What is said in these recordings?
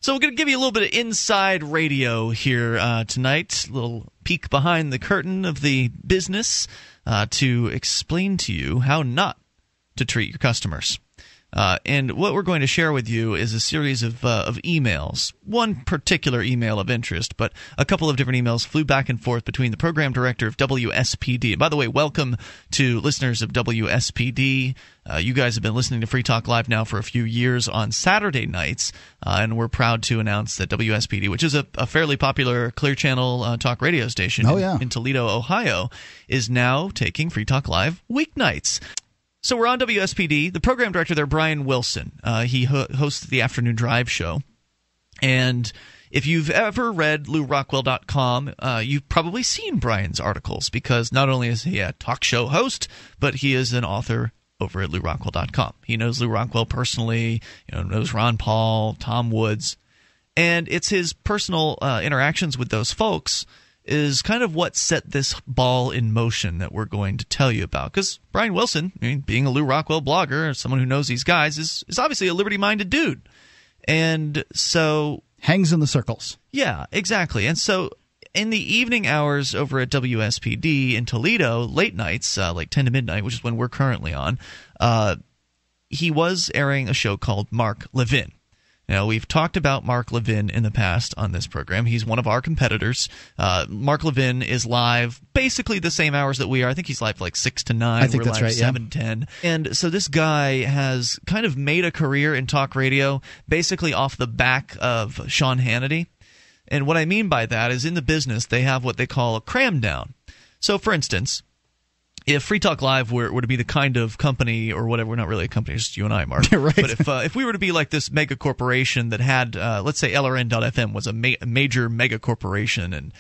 So we're going to give you a little bit of inside radio here tonight, a little peek behind the curtain of the business to explain to you how not to treat your customers. And what we're going to share with you is a series of emails, one particular email of interest, but a couple of different emails flew back and forth between the program director of WSPD. And by the way, welcome to listeners of WSPD. You guys have been listening to Free Talk Live now for a few years on Saturday nights, and we're proud to announce that WSPD, which is a fairly popular Clear Channel talk radio station in Toledo, Ohio, is now taking Free Talk Live weeknights. So we're on WSPD. The program director there, Brian Wilson, he hosts the Afternoon Drive show. And if you've ever read LewRockwell.com, you've probably seen Brian's articles, because not only is he a talk show host, but he is an author over at LewRockwell.com. He knows Lew Rockwell personally, knows Ron Paul, Tom Woods. And it's his personal interactions with those folks is kind of what set this ball in motion that we're going to tell you about. Because Brian Wilson, being a Lew Rockwell blogger, someone who knows these guys, is obviously a liberty-minded dude. And so... hangs in the circles. Yeah, exactly. And so in the evening hours over at WSPD in Toledo, late nights, like 10 to midnight, which is when we're currently on, he was airing a show called Mark Levin. Now, we've talked about Mark Levin in the past on this program. He's one of our competitors. Mark Levin is live basically the same hours that we are. I think he's live like 6 to 9. I think that's right, 7, 10. And so this guy has kind of made a career in talk radio basically off the back of Sean Hannity. And what I mean by that is in the business, they have what they call a cram down. So, for instance, if Free Talk Live were to be the kind of company or whatever, we're not really a company, it's just you and I, Mark. Right. But if we were to be like this mega corporation that had, let's say LRN.FM was a major mega corporation, and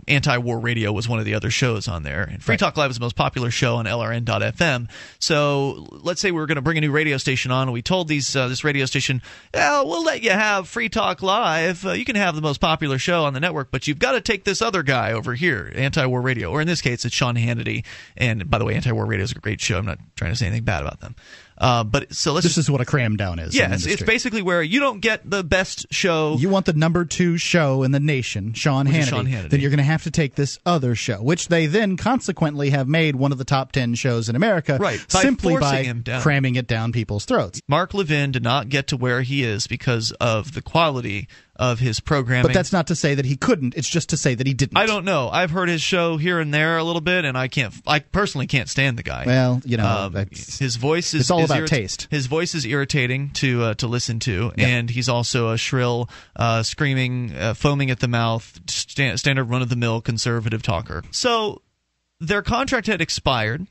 Anti-War Radio was one of the other shows on there. And Free Talk Live is the most popular show on LRN.FM. So let's say we were going to bring a new radio station on, and we told this radio station, we'll let you have Free Talk Live. You can have the most popular show on the network, but you've got to take this other guy over here, Anti-War Radio. Or in this case, it's Sean Hannity. And by the way, Anti-War Radio is a great show. I'm not trying to say anything bad about them. This is what a cram down is. Yeah, it's basically where you don't get the best show. You want the number 2 show in the nation, Sean Hannity. Then you're going to have to take this other show, which they then consequently have made one of the top 10 shows in America, simply by cramming it down people's throats. Mark Levin did not get to where he is because of the quality of his programming. But that's not to say that he couldn't. It's just to say that he didn't. I don't know. I've heard his show here and there a little bit, and I personally can't stand the guy. Well, his voice is... it's all about taste. His voice is irritating to listen to, and he's also a shrill, screaming, foaming at the mouth, standard run-of-the-mill conservative talker. So their contract had expired,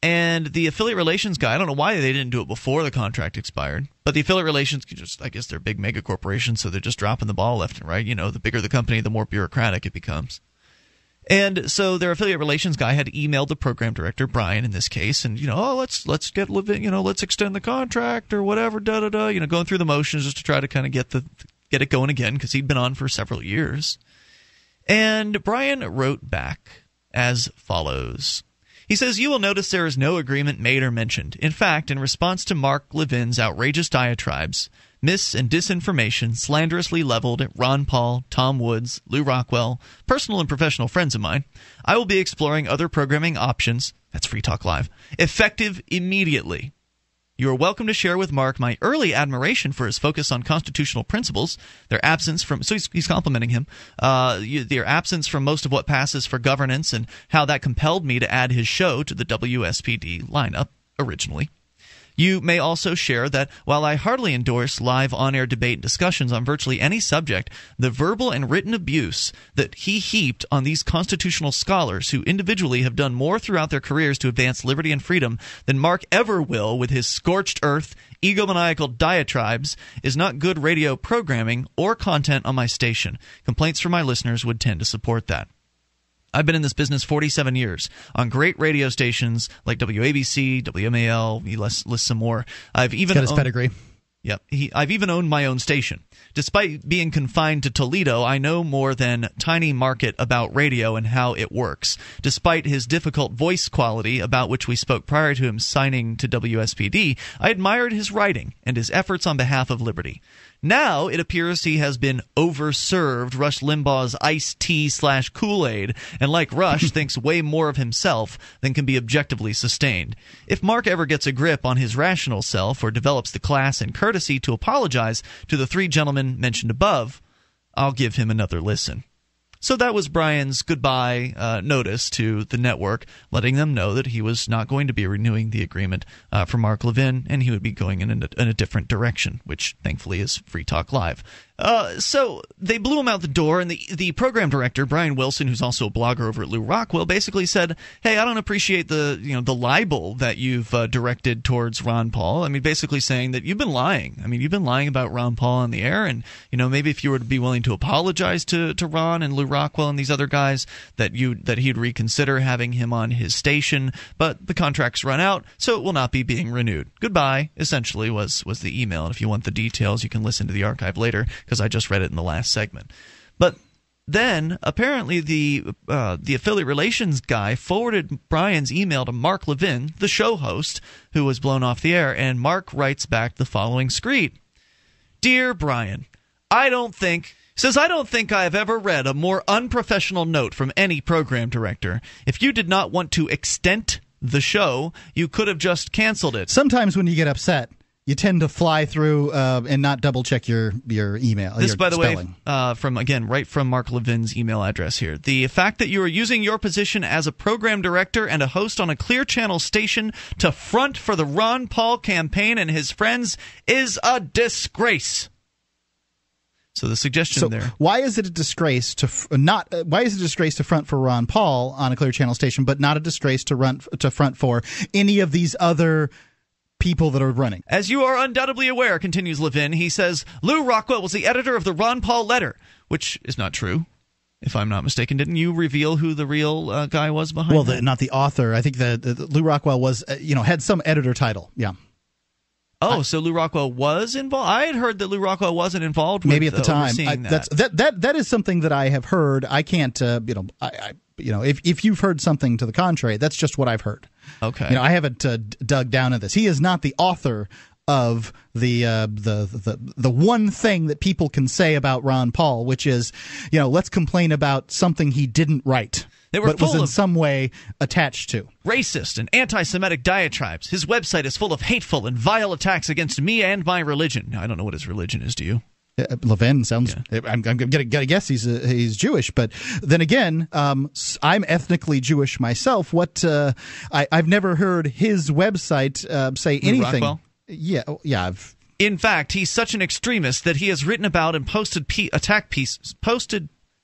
and the affiliate relations guy, I don't know why they didn't do it before the contract expired, but the affiliate relations, I guess they're big mega corporations, so they're just dropping the ball left and right. The bigger the company, the more bureaucratic it becomes. And so their affiliate relations guy had emailed the program director, Brian, in this case, and let's get let's extend the contract or whatever, going through the motions just to try to kind of get it going again, because he'd been on for several years. And Brian wrote back as follows. He says, "You will notice there is no agreement made or mentioned. In fact, in response to Mark Levin's outrageous diatribes, mis- and disinformation slanderously leveled at Ron Paul, Tom Woods, Lew Rockwell, personal and professional friends of mine, I will be exploring other programming options," that's Free Talk Live, "effective immediately. You are welcome to share with Mark my early admiration for his focus on constitutional principles, their absence from," so he's complimenting him, "their absence from most of what passes for governance, and how that compelled me to add his show to the WSPD lineup originally. You may also share that while I hardly endorse live on-air debate and discussions on virtually any subject, the verbal and written abuse that he heaped on these constitutional scholars who individually have done more throughout their careers to advance liberty and freedom than Mark ever will with his scorched earth, egomaniacal diatribes is not good radio programming or content on my station. Complaints from my listeners would tend to support that. I've been in this business 47 years on great radio stations like WABC, WMAL, he lists some more. I've even got his pedigree. Yep. I've even owned my own station. Despite being confined to Toledo, I know more than tiny market about radio and how it works. Despite his difficult voice quality, about which we spoke prior to him signing to WSPD, I admired his writing and his efforts on behalf of liberty. Now it appears he has been overserved Rush Limbaugh's iced tea / Kool-Aid, and like Rush, thinks way more of himself than can be objectively sustained. If Mark ever gets a grip on his rational self or develops the class and courtesy to apologize to the three gentlemen mentioned above, I'll give him another listen. So that was Brian's goodbye notice to the network, letting them know that he was not going to be renewing the agreement for Mark Levin, and he would be going in a different direction, which thankfully is Free Talk Live. So they blew him out the door, and the program director, Brian Wilson, who's also a blogger over at Lew Rockwell, basically said, "Hey, I don't appreciate the libel that you've directed towards Ron Paul." I mean, basically saying that you've been lying. I mean, you've been lying about Ron Paul on the air, and maybe if you were to be willing to apologize to Ron and Lew Rockwell and these other guys, that he'd reconsider having him on his station. But the contract's run out, so it will not be being renewed. Goodbye, essentially, was the email. And if you want the details, you can listen to the archive later, because I just read it in the last segment. But then, apparently, the affiliate relations guy forwarded Brian's email to Mark Levin, the show host, who was blown off the air, and Mark writes back the following screed. "Dear Brian, I don't think I have ever read a more unprofessional note from any program director. If you did not want to extend the show, you could have just canceled it." Sometimes when you get upset, you tend to fly through and not double check your email. This, by the spelling. Way, right from Mark Levin's email address here. "The fact that you are using your position as a program director and a host on a Clear Channel station to front for the Ron Paul campaign and his friends is a disgrace." So the suggestion there. Why is it a disgrace to Why is it a disgrace to front for Ron Paul on a Clear Channel station, but not a disgrace to front for any of these other people that are running? "As you are undoubtedly aware," continues Levin, he says, "Lew Rockwell was the editor of the Ron Paul letter," which is not true, if I'm not mistaken. Didn't you reveal who the real guy was behind that? Not the author. I think the Lew Rockwell was, had some editor title. Yeah. Oh, so Lew Rockwell was involved? I had heard that Lew Rockwell wasn't involved with maybe at the time. that. That is something that I have heard. I can't, if you've heard something to the contrary, that's just what I've heard. Okay. I haven't dug down into this. He is not the author of the one thing that people can say about Ron Paul, which is, let's complain about something he didn't write. But was in some way attached to racist and anti-Semitic diatribes. His website is full of hateful and vile attacks against me and my religion. Now, I don't know what his religion is. Do you? Levin sounds. Yeah. I'm gonna guess he's Jewish, but then again, I'm ethnically Jewish myself. I've never heard his website say anything. Rockwell? Yeah. In fact, he's such an extremist that he has written about and posted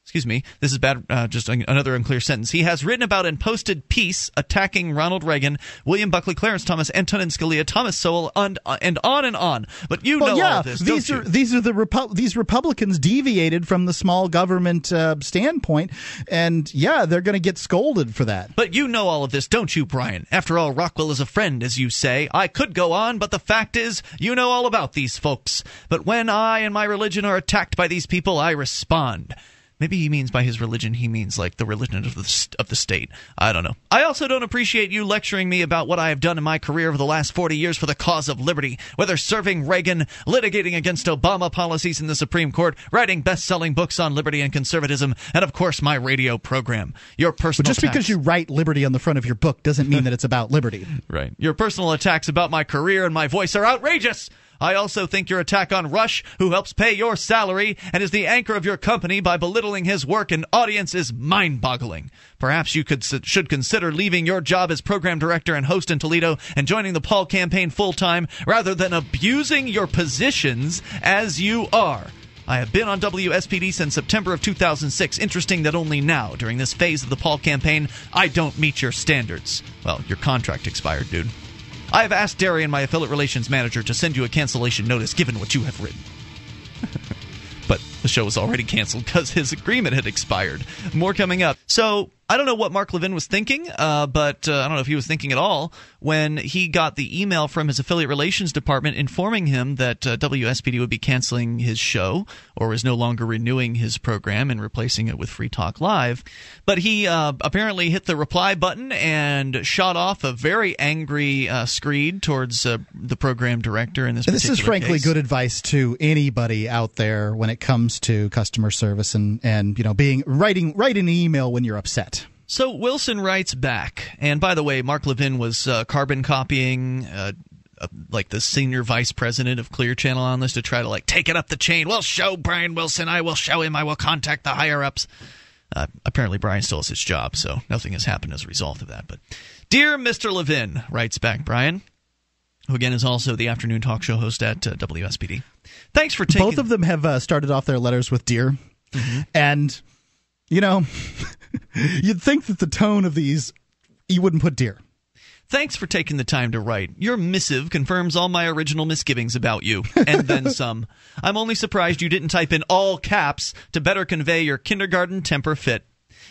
Excuse me, this is bad, just another unclear sentence. He has written about and posted piece attacking Ronald Reagan, William Buckley, Clarence Thomas, Antonin Scalia, Thomas Sowell, and on and on. But all of this, these Republicans deviated from the small government standpoint, and they're going to get scolded for that. But you know all of this, don't you, Brian? After all, Rockwell is a friend, as you say. I could go on, but the fact is, you know all about these folks. But when I and my religion are attacked by these people, I respond. Maybe he means by his religion, he means like the religion of the state. I don't know. I also don't appreciate you lecturing me about what I have done in my career over the last 40 years for the cause of liberty, whether serving Reagan, litigating against Obama policies in the Supreme Court, writing best-selling books on liberty and conservatism, and of course my radio program. Your personal But just because you write liberty on the front of your book doesn't mean that it's about liberty. Right. Your personal attacks about my career and my voice are outrageous. I also think your attack on Rush, who helps pay your salary and is the anchor of your company, by belittling his work and audience is mind-boggling. Perhaps you should consider leaving your job as program director and host in Toledo and joining the Paul campaign full-time rather than abusing your positions as you are. I have been on WSPD since September of 2006. Interesting that only now, during this phase of the Paul campaign, I don't meet your standards. Well, your contract expired, dude. I have asked Darian, my affiliate relations manager, to send you a cancellation notice given what you have written. But The show was already canceled because his agreement had expired. More coming up. So I don't know what Mark Levin was thinking, but I don't know if he was thinking at all when he got the email from his affiliate relations department informing him that WSPD would be canceling his show or was no longer renewing his program and replacing it with Free Talk Live. But he apparently hit the reply button and shot off a very angry screed towards the program director in this particular case. This is frankly good advice to anybody out there when it comes to customer service and writing an email when you're upset. So Wilson writes back, and by the way, Mark Levin was carbon copying like the senior vice president of Clear Channel on this to try to take it up the chain. We'll show Brian Wilson. I will show him. I will contact the higher-ups. Apparently Brian still has his job, so nothing has happened as a result of that. But Dear Mr. Levin, writes back Brian, who again is also the afternoon talk show host at WSPD. Thanks for taking... Both of them have started off their letters with Dear, and... you'd think that the tone of these, you wouldn't put Dear. Thanks for taking the time to write. Your missive confirms all my original misgivings about you, and then some. I'm only surprised you didn't type in all caps to better convey your kindergarten temper fit.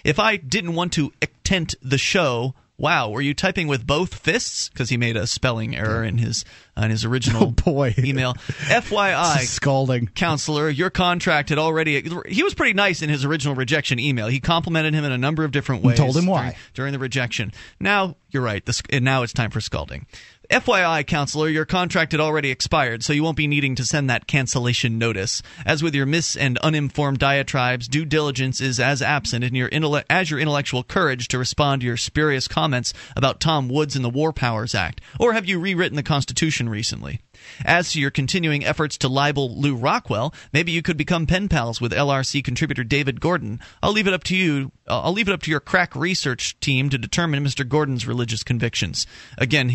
If I didn't want to ectent the show... Wow, were you typing with both fists? Because he made a spelling error in his original email. FYI, scalding. Counselor, your contract had already... He was pretty nice in his original rejection email. He complimented him in a number of different ways. Told him why. During the rejection. Now, you're right. Now it's time for scalding. FYI, Counselor, your contract had already expired, so you won't be needing to send that cancellation notice. As with your and uninformed diatribes, due diligence is as absent in your intellectual courage to respond to your spurious comments about Tom Woods and the War Powers Act. Or have you rewritten the Constitution recently? As to your continuing efforts to libel Lew Rockwell, maybe you could become pen pals with LRC contributor David Gordon. I'll leave it up to you. I'll leave it up to your crack research team to determine Mr. Gordon's religious convictions. Again,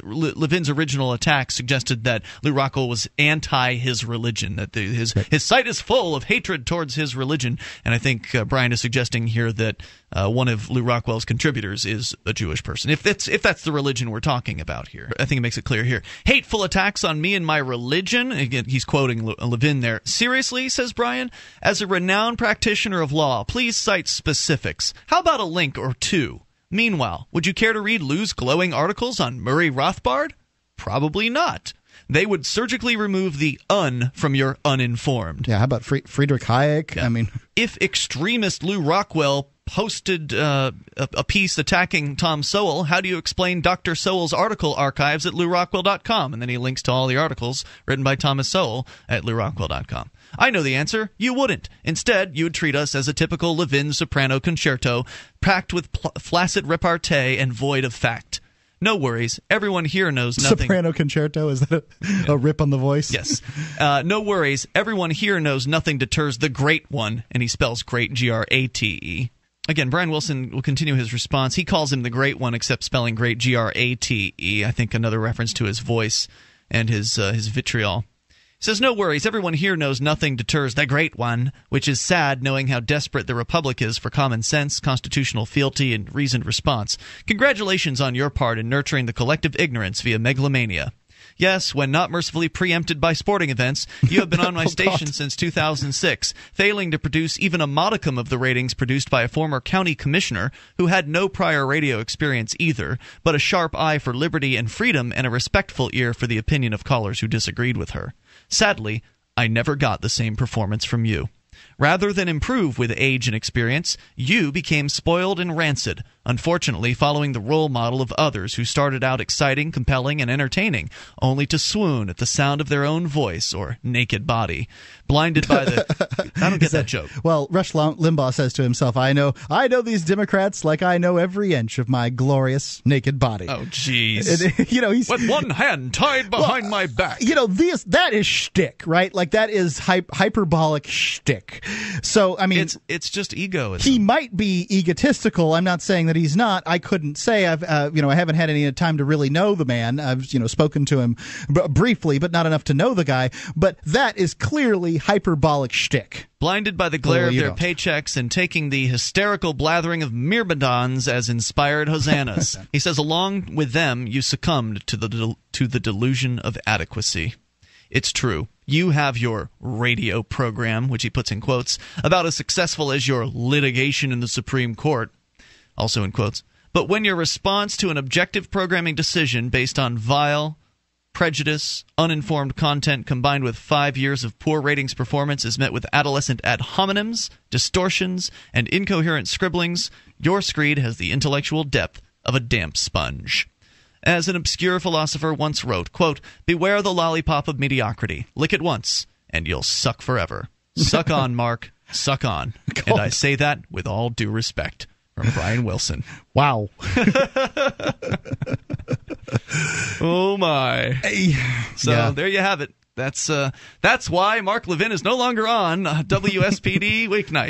Levin's original attack suggested that Lew Rockwell was anti his religion, that his site is full of hatred towards his religion. And I think Brian is suggesting here that one of Lew Rockwell's contributors is a Jewish person. If that's the religion we're talking about here, I think it makes it clear here. Hateful attacks on me and my religion. Again, he's quoting Levin there. Seriously, says Brian, as a renowned practitioner of law, please cite specifics. How about a link or two? Meanwhile, would you care to read Lew's glowing articles on Murray Rothbard? Probably not. They would surgically remove the "un" from your uninformed. Yeah, how about Friedrich Hayek? Yeah. I mean, if extremist Lew Rockwell posted a piece attacking Tom Sowell, how do you explain Dr. Sowell's article archives at LewRockwell.com? And then he links to all the articles written by Thomas Sowell at LewRockwell.com. I know the answer. You wouldn't. Instead, you would treat us as a typical Levin soprano concerto, packed with flaccid repartee and void of fact. No worries. Everyone here knows nothing. Soprano concerto? Is that a rip on the voice? Yes. No worries. Everyone here knows nothing deters the Great One, and he spells great, Grate. Again, Brian Wilson will continue his response. He calls him the Great One, except spelling great, Grate. I think another reference to his voice and his vitriol. He says, no worries, everyone here knows nothing deters the Great One, which is sad knowing how desperate the Republic is for common sense, constitutional fealty, and reasoned response. Congratulations on your part in nurturing the collective ignorance via megalomania. Yes, when not mercifully preempted by sporting events, you have been on my station since 2006, failing to produce even a modicum of the ratings produced by a former county commissioner who had no prior radio experience either, but a sharp eye for liberty and freedom and a respectful ear for the opinion of callers who disagreed with her. Sadly, I never got the same performance from you. Rather than improve with age and experience, you became spoiled and rancid, unfortunately following the role model of others who started out exciting, compelling, and entertaining, only to swoon at the sound of their own voice or naked body. Blinded by the... I don't get that joke. Well, Rush Limbaugh says to himself, I know these Democrats like I know every inch of my glorious naked body. Oh, jeez. He's... With one hand tied behind my back. That is shtick, right? Like, that is hyperbolic shtick. So, I mean... It's just egoism. He might be egotistical. I'm not saying that he's not. I couldn't say. I haven't had any time to really know the man. I've, spoken to him briefly, but not enough to know the guy. But that is clearly hyperbolic shtick. Blinded by the glare of their paychecks and taking the hysterical blathering of myrmidons as inspired hosannas. He says, along with them, you succumbed to the delusion of adequacy. It's true. You have your radio program, which he puts in quotes, about as successful as your litigation in the Supreme Court, also in quotes. But when your response to an objective programming decision based on vile, prejudice, uninformed content combined with 5 years of poor ratings performance is met with adolescent ad hominems, distortions, and incoherent scribblings, your screed has the intellectual depth of a damp sponge. As an obscure philosopher once wrote, quote, beware the lollipop of mediocrity. Lick it once, and you'll suck forever. Suck on, Mark. Suck on. And I say that with all due respect. From Brian Wilson. Wow. Oh, my. So there you have it. That's why Mark Levin is no longer on WSPD Weeknights.